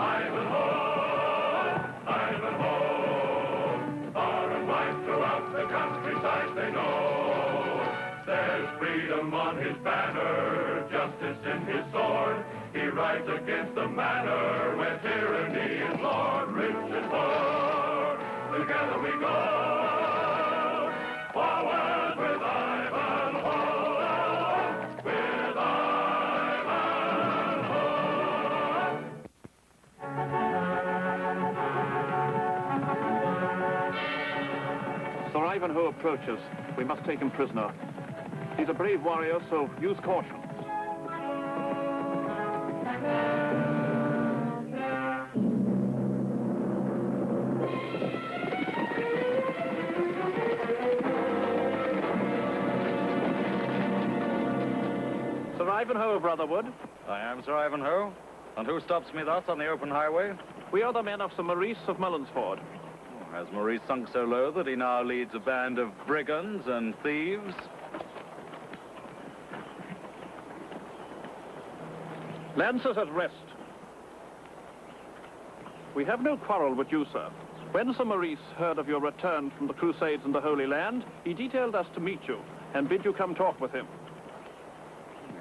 Ivanhoe, Ivanhoe. Far and wide throughout the countryside they know. There's freedom on his banner, justice in his sword. He rides against the manor where tyranny is lord. Rich and poor, together we go. Forward with Ivanhoe, with Ivanhoe. Sir Ivanhoe approaches. We must take him prisoner. He's a brave warrior, so use caution. Sir Ivanhoe, Brotherwood. I am Sir Ivanhoe. And who stops me thus on the open highway? We are the men of Sir Maurice of Mullinsford. Has Maurice sunk so low that he now leads a band of brigands and thieves? Lancers at rest. We have no quarrel with you, sir. When Sir Maurice heard of your return from the Crusades in the Holy Land, he detailed us to meet you and bid you come talk with him.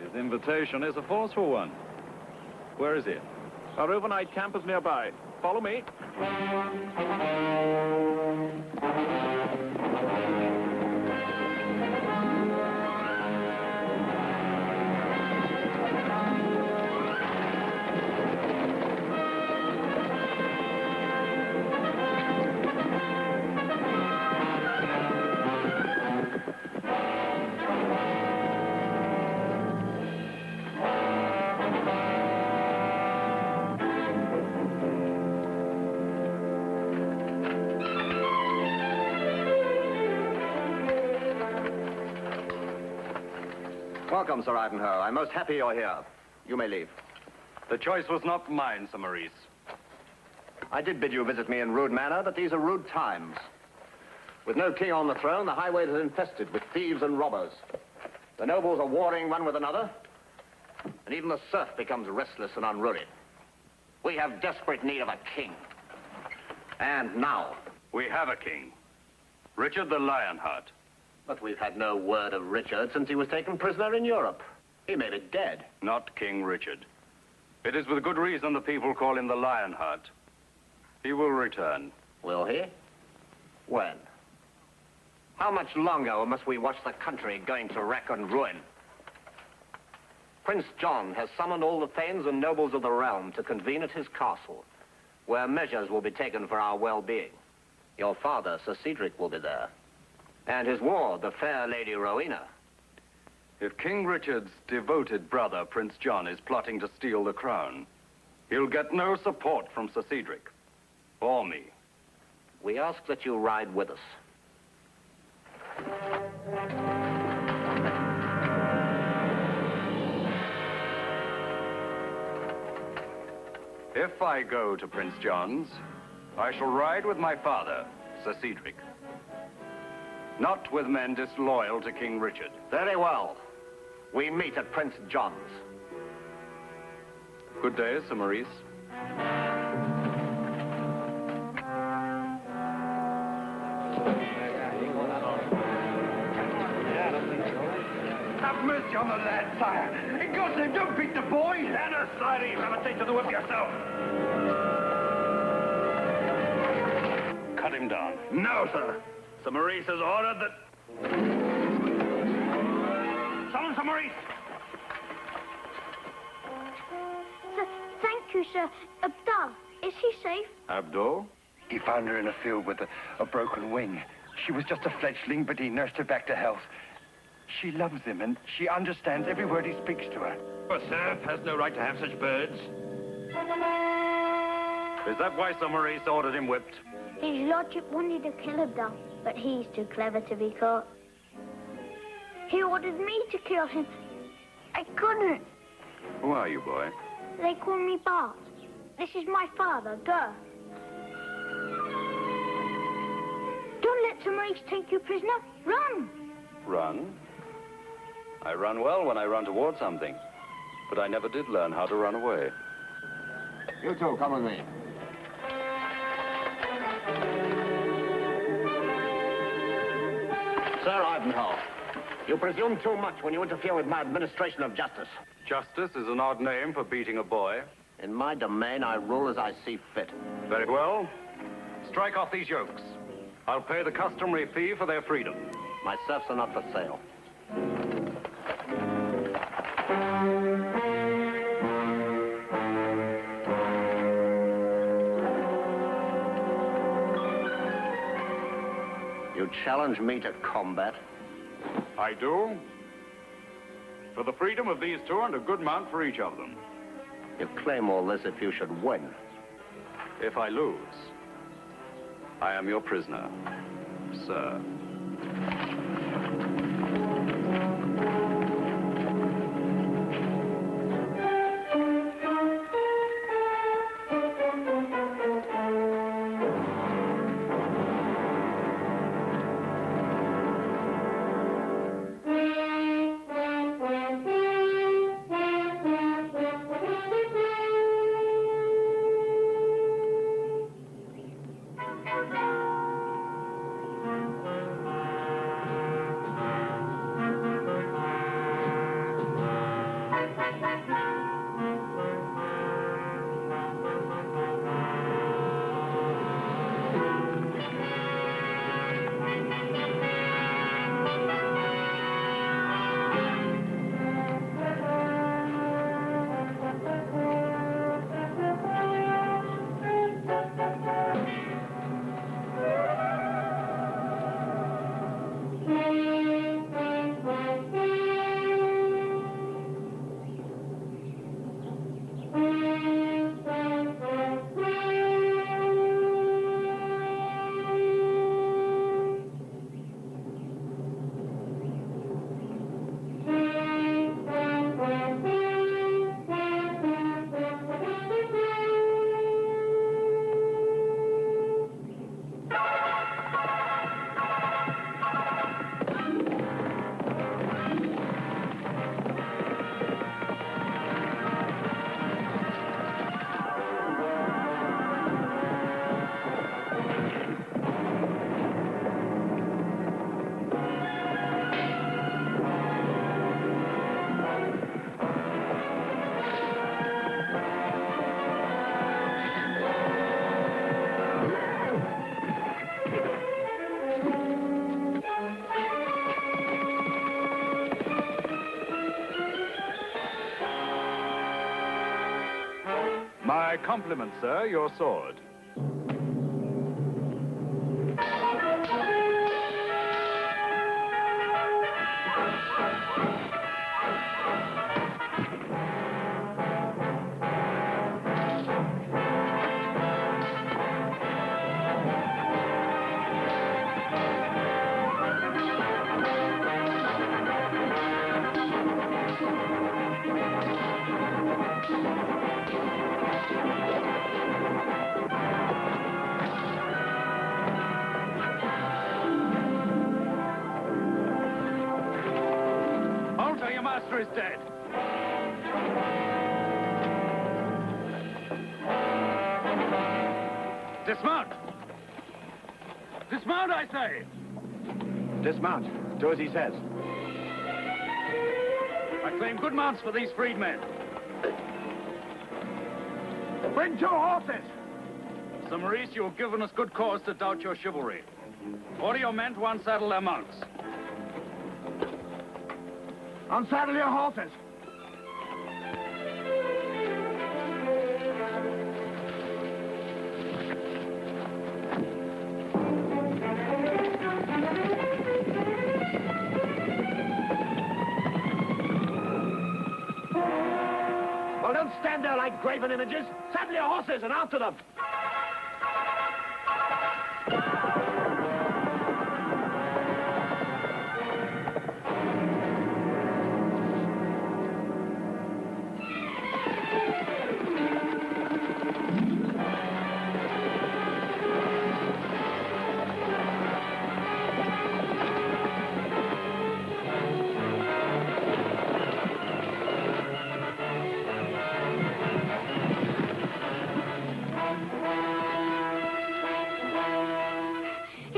His invitation is a forceful one. Where is he? Our overnight camp is nearby. Follow me. Welcome, Sir Ivanhoe. I'm most happy you're here. You may leave. The choice was not mine, Sir Maurice. I did bid you visit me in rude manner, but these are rude times. With no king on the throne, the highways are infested with thieves and robbers. The nobles are warring one with another, and even the serf becomes restless and unruly. We have desperate need of a king. And now. We have a king. Richard the Lionheart. But we've had no word of Richard since he was taken prisoner in Europe. He may be dead. Not King Richard. It is with good reason the people call him the Lionheart. He will return. Will he? When? How much longer must we watch the country going to wreck and ruin? Prince John has summoned all the thanes and nobles of the realm to convene at his castle, where measures will be taken for our well-being. Your father, Sir Cedric, will be there. And his ward, the fair Lady Rowena. If King Richard's devoted brother, Prince John, is plotting to steal the crown, he'll get no support from Sir Cedric. Or me. We ask that you ride with us. If I go to Prince John's, I shall ride with my father, Sir Cedric. Not with men disloyal to King Richard. Very well. We meet at Prince John's. Good day, Sir Maurice. Have mercy on the lad, sire. In God's name, don't beat the boy. Stand aside, you have a taste of the whip yourself. Cut him down. No, sir. Sir Maurice has ordered that... Summon Sir Maurice! Thank you, sir. Abdal, is he safe? Abdul? He found her in a field with a broken wing. She was just a fledgling, but he nursed her back to health. She loves him, and she understands every word he speaks to her. A serf has no right to have such birds. Is that why Sir Maurice ordered him whipped? His lordship wanted to kill Abdal, but he's too clever to be caught. He ordered me to kill him. I couldn't. Who are you, boy? They call me Bart. This is my father, Gur. Don't let Sir Maurice take you prisoner. Run! Run? I run well when I run toward something, but I never did learn how to run away. You two, come with me. Sir Ivanhoe, you presume too much when you interfere with my administration of justice. Justice is an odd name for beating a boy. In my domain, I rule as I see fit. Very well. Strike off these yokes. I'll pay the customary fee for their freedom. My serfs are not for sale. You challenge me to combat? I do. For the freedom of these two and a good mount for each of them. You claim all this if you should win. If I lose, I am your prisoner, sir. My compliments, sir, your sword. Your master is dead. Dismount! Dismount, I say! Dismount. Do as he says. I claim good mounts for these freedmen. Bring 2 horses! Sir Maurice, you have given us good cause to doubt your chivalry. Order your men to unsaddle their mounts. Unsaddle your horses. Well, don't stand there like graven images. Saddle your horses and after them.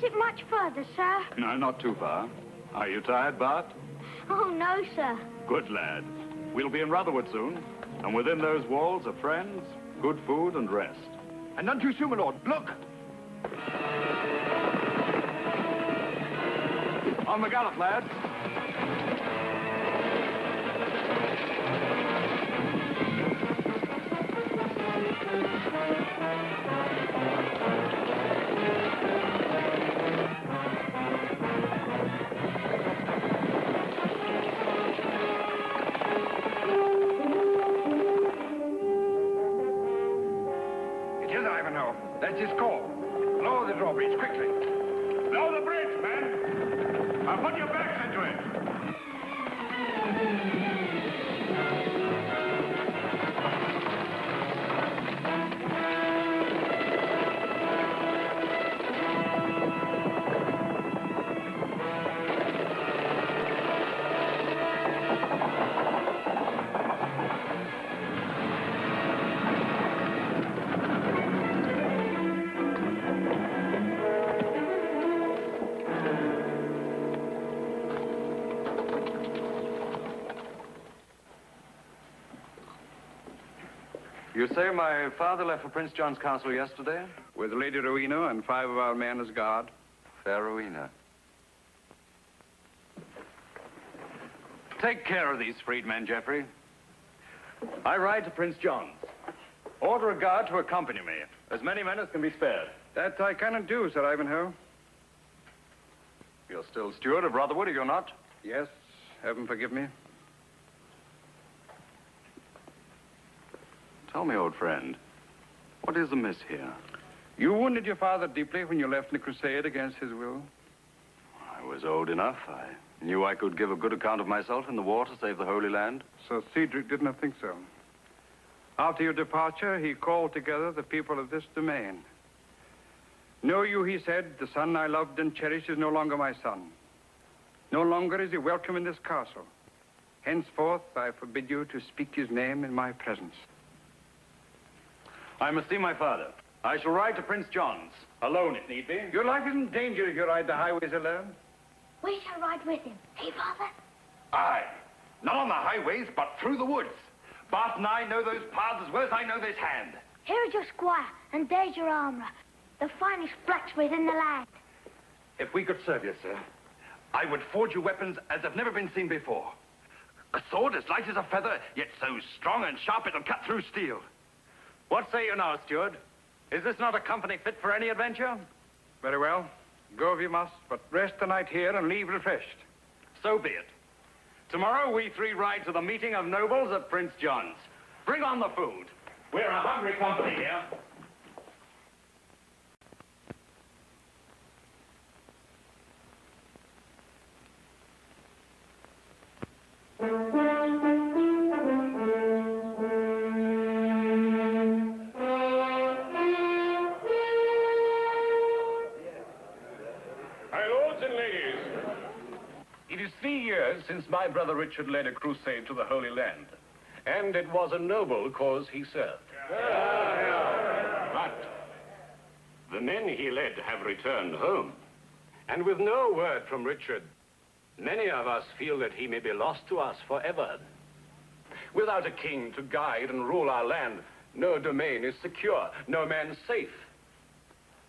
Is it much further, sir? No, not too far. Are you tired, Bart? Oh, no, sir. Good lad. We'll be in Rutherwood soon. And within those walls are friends, good food and rest. And none too soon, my lord. Look! On the gallop, lads. It is Ivanhoe. That's his call. Lower the drawbridge, quickly. Lower the bridge, men. I'll put your backs into it. You say my father left for Prince John's castle yesterday? With Lady Rowena and 5 of our men as guard. Fair Rowena. Take care of these freedmen, Geoffrey. I ride to Prince John's. Order a guard to accompany me. As many men as can be spared. That I cannot do, Sir Ivanhoe. You're still steward of Rutherwood, are you not? Yes, heaven forgive me. Tell me, old friend, what is amiss here? You wounded your father deeply when you left in the crusade against his will. I was old enough. I knew I could give a good account of myself in the war to save the Holy Land. Sir Cedric did not think so. After your departure, he called together the people of this domain. Know you, he said, the son I loved and cherished is no longer my son. No longer is he welcome in this castle. Henceforth, I forbid you to speak his name in my presence. I must see my father. I shall ride to Prince John's, alone if need be. Your life is in danger if you ride the highways alone. We shall ride with him. Hey, Father? Aye. Not on the highways, but through the woods. Bart and I know those paths as well as I know this hand. Here is your squire, and there's your armourer, the finest blacksmith in the land. If we could serve you, sir, I would forge you weapons as have never been seen before. A sword as light as a feather, yet so strong and sharp it'll cut through steel. What say you now, steward? Is this not a company fit for any adventure? Very well. Go if you must, but rest the night here and leave refreshed. So be it. Tomorrow we 3 ride to the meeting of nobles at Prince John's. Bring on the food. We're a hungry company here. Since my brother Richard led a crusade to the Holy Land. And it was a noble cause he served. But the men he led have returned home. And with no word from Richard, many of us feel that he may be lost to us forever. Without a king to guide and rule our land, no domain is secure, no man safe.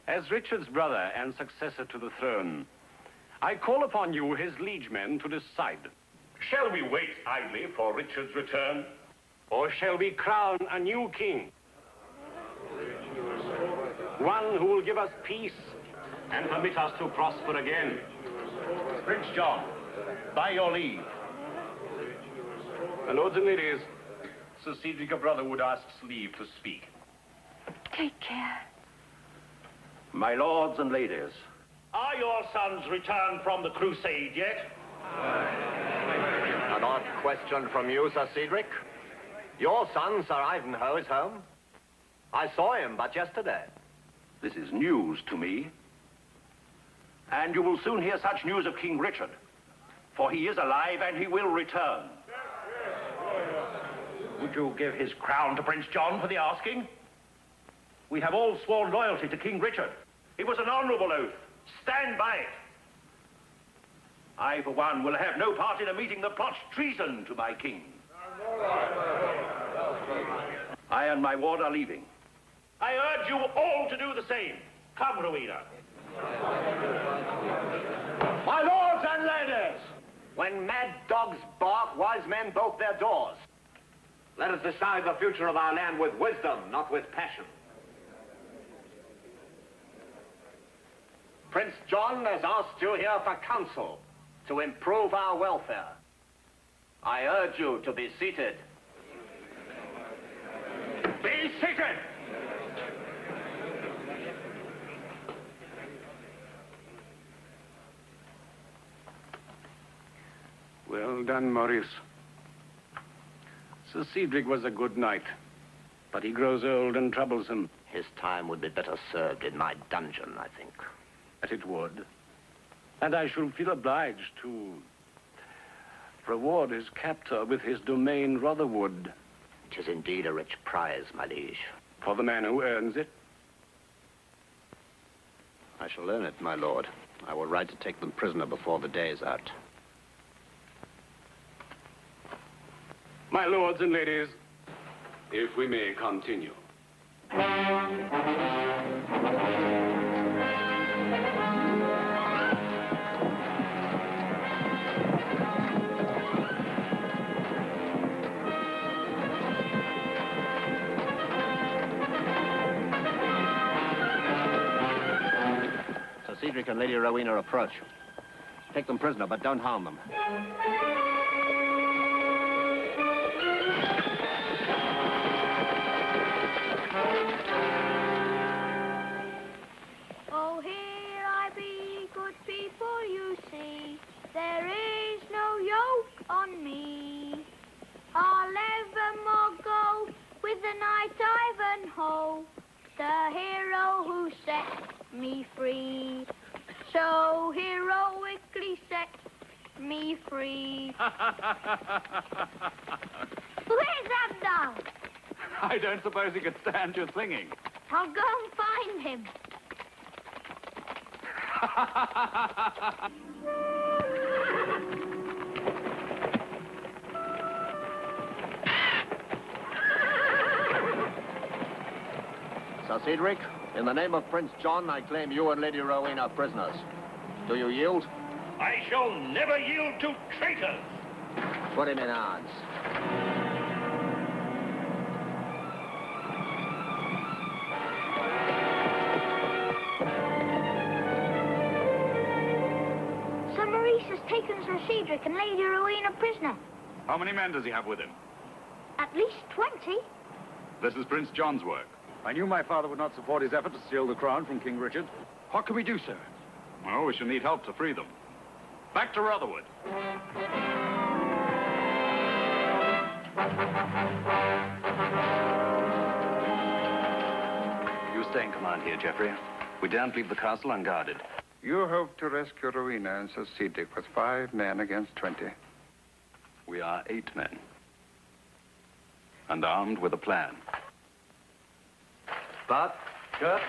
As Richard's brother and successor to the throne, I call upon you, his liegemen, to decide. Shall we wait idly for Richard's return? Or shall we crown a new king? One who will give us peace and permit us to prosper again. Prince John, by your leave. Lords and ladies, Sir Cedric of Rutherwood asks leave to speak. Take care. My lords and ladies, are your sons returned from the crusade yet? An odd question from you, Sir Cedric. Your son, Sir Ivanhoe, is home. I saw him but yesterday. This is news to me. And you will soon hear such news of King Richard. For he is alive and he will return. Would you give his crown to Prince John for the asking? We have all sworn loyalty to King Richard. It was an honorable oath, Stand by it. I, for one, will have no part in a meeting that plots treason to my king. I and my ward are leaving. I urge you all to do the same. Come, Rowena. My lords and ladies, when mad dogs bark, wise men bolt their doors. Let us decide the future of our land with wisdom, not with passion. Prince John has asked you here for counsel to improve our welfare. I urge you to be seated. Be seated! Well done, Maurice. Sir Cedric was a good knight, but he grows old and troublesome. His time would be better served in my dungeon, I think. That it would. And I shall feel obliged to reward his captor with his domain Rotherwood. It is indeed a rich prize, my liege. For the man who earns it. I shall earn it, my lord. I will ride to take them prisoner before the day is out. My lords and ladies, if we may continue. Sir Cedric and Lady Rowena approach. Take them prisoner, but don't harm them. Oh, here I be, good people, you see. There is no yoke on me. I'll evermore go with the knight Ivanhoe, the hero who set me free. So heroically set me free. Where's Abdal? I don't suppose he could stand your singing. I'll go and find him. Sir Cedric, in the name of Prince John, I claim you and Lady Rowena prisoners. Do you yield? I shall never yield to traitors. Put him in irons. Sir Maurice has taken Sir Cedric and Lady Rowena prisoner. How many men does he have with him? At least 20. This is Prince John's work. I knew my father would not support his effort to steal the crown from King Richard. What can we do, sir? Oh, we shall need help to free them. Back to Rotherwood. You stay in command here, Geoffrey. We daren't leave the castle unguarded. You hope to rescue Rowena and Sir Cedric with 5 men against 20. We are 8 men. And armed with a plan. But, good.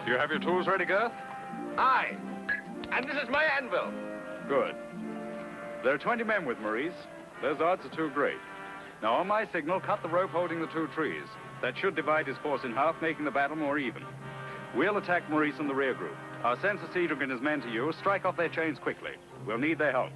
Do you have your tools ready, Garth? Aye. And this is my anvil. Good. There are 20 men with Maurice. Those odds are too great. Now, on my signal, cut the rope holding the 2 trees. That should divide his force in half, making the battle more even. We'll attack Maurice in the rear group. I'll send Sir Cedric and his men to you. Strike off their chains quickly. We'll need their help.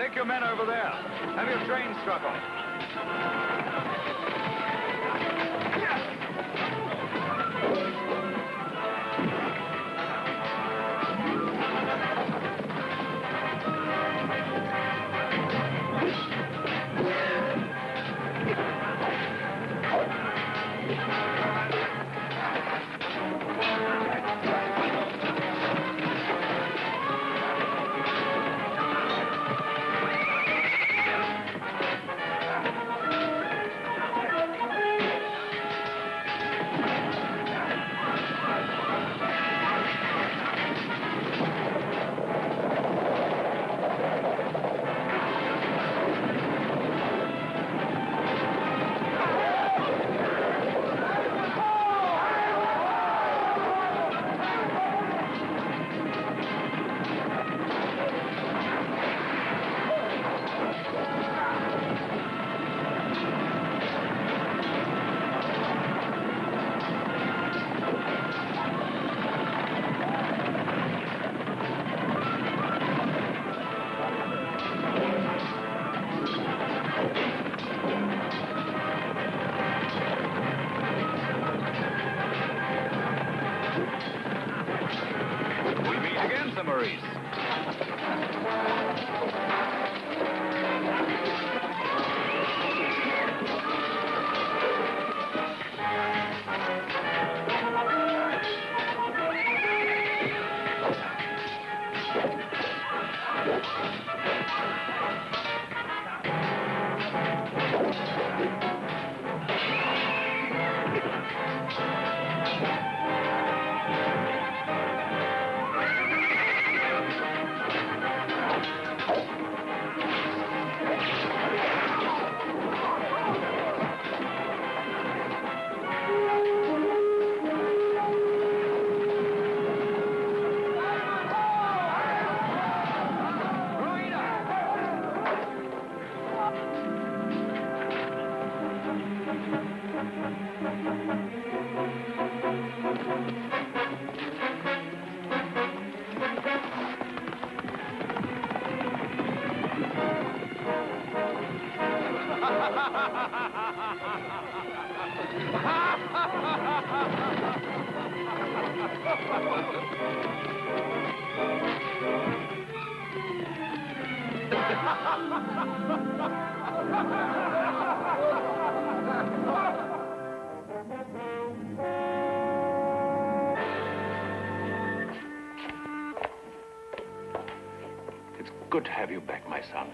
take your men over there. Have your train struck on. Maurice. It's good to have you back, my son.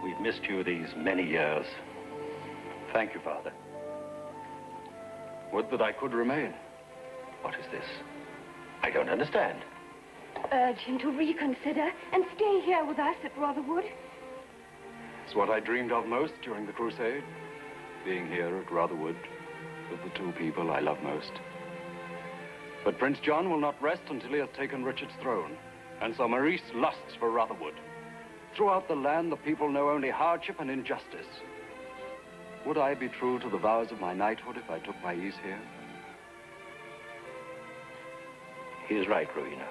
We've missed you these many years. Thank you, Father. Would that I could remain. What is this? I don't understand. Urge him to reconsider and stay here with us at Rotherwood. It's what I dreamed of most during the crusade. Being here at Rotherwood with the two people I love most. But Prince John will not rest until he has taken Richard's throne. And so Maurice lusts for Rotherwood. Throughout the land, the people know only hardship and injustice. Would I be true to the vows of my knighthood if I took my ease here? He is right, Rowena.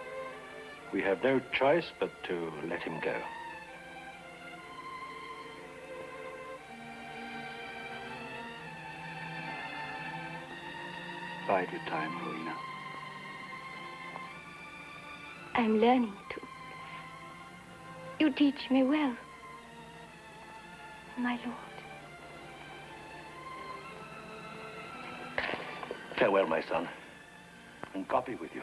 We have no choice but to let him go. Bide your time, Rowena. I'm learning to. You teach me well, my lord. Farewell, my son. And God be with you.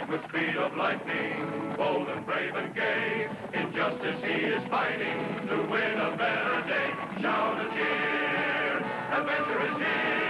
With speed of lightning, bold and brave and gay, injustice he is fighting to win a better day. Shout and cheer, adventure is here.